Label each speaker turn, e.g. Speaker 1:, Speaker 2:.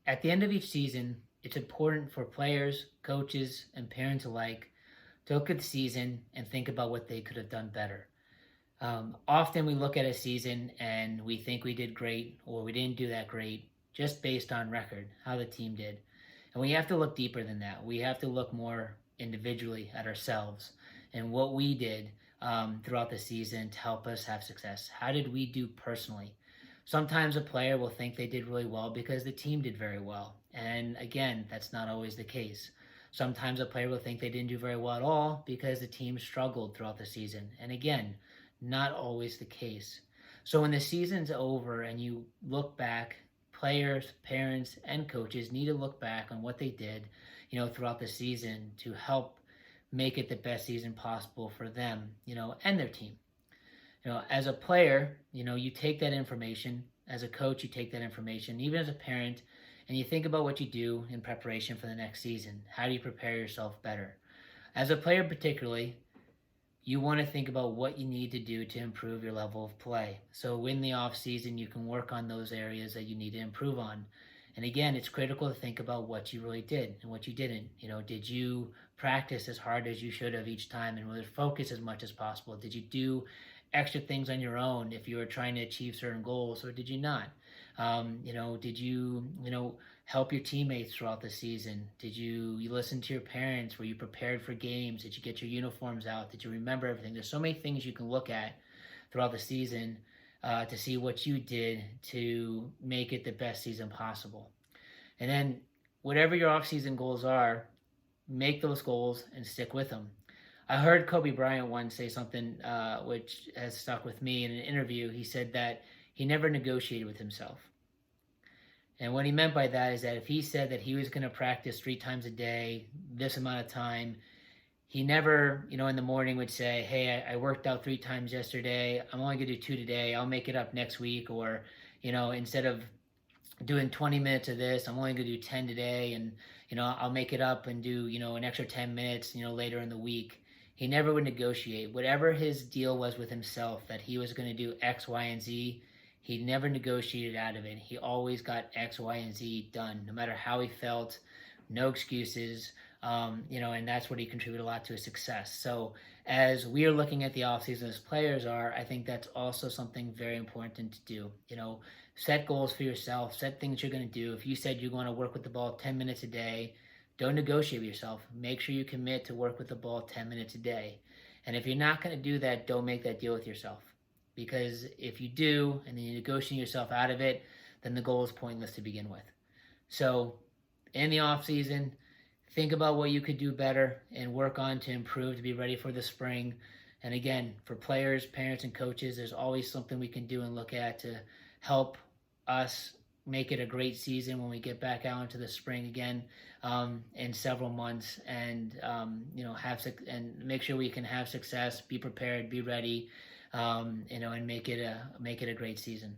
Speaker 1: At the end of each season, it's important for players, coaches, and parents alike to look at the season and think about what they could have done better. Often we look at a season and we think we did great or we didn't do that great just based on record, how the team did. And we have to look deeper than that. We have to look more individually at ourselves and what we did throughout the season to help us have success. How did we do personally? Sometimes a player will think they did really well because the team did very well. And again, that's not always the case. Sometimes a player will think they didn't do very well at all because the team struggled throughout the season. And again, not always the case. So when the season's over and you look back, players, parents, and coaches need to look back on what they did, throughout the season to help make it the best season possible for them, and their team. As a player, you take that information. As a coach, you take that information, even as a parent, and you think about what you do in preparation for the next season. How do you prepare yourself better? As a player, particularly, you want to think about what you need to do to improve your level of play. So in the off season, you can work on those areas that you need to improve on. And again, it's critical to think about what you really did and what you didn't. Did you practice as hard as you should have each time and really focus as much as possible? Did you do extra things on your own if you were trying to achieve certain goals, or did you not? Did you, help your teammates throughout the season? Did you listen to your parents? Were you prepared for games? Did you get your uniforms out? Did you remember everything? There's so many things you can look at throughout the season to see what you did to make it the best season possible. And then whatever your off-season goals are, make those goals and stick with them. I heard Kobe Bryant once say something which has stuck with me in an interview. He said that he never negotiated with himself. And what he meant by that is that if he said that he was going to practice 3 times a day, this amount of time, he never, in the morning would say, hey, I worked out 3 times yesterday. I'm only going to do 2 today. I'll make it up next week. Or, instead of doing 20 minutes of this, I'm only going to do 10 today. And, I'll make it up and do, an extra 10 minutes, later in the week. He never would negotiate. Whatever his deal was with himself, that he was going to do X, Y, and Z, he never negotiated out of it. He always got X, Y, and Z done, no matter how he felt. No excuses, and that's what he contributed a lot to his success. So as we are looking at the offseason as players are, I think that's also something very important to do. Set goals for yourself, set things you're going to do. If you said you're going to work with the ball 10 minutes a day, don't negotiate with yourself. Make sure you commit to work with the ball 10 minutes a day. And if you're not going to do that, don't make that deal with yourself. Because if you do, and then you negotiate yourself out of it, then the goal is pointless to begin with. So in the off season, think about what you could do better and work on to improve to be ready for the spring. And again, for players, parents, and coaches, there's always something we can do and look at to help us make it a great season when we get back out into the spring again in several months, and and make sure we can have success, be prepared, be ready, and make it a great season.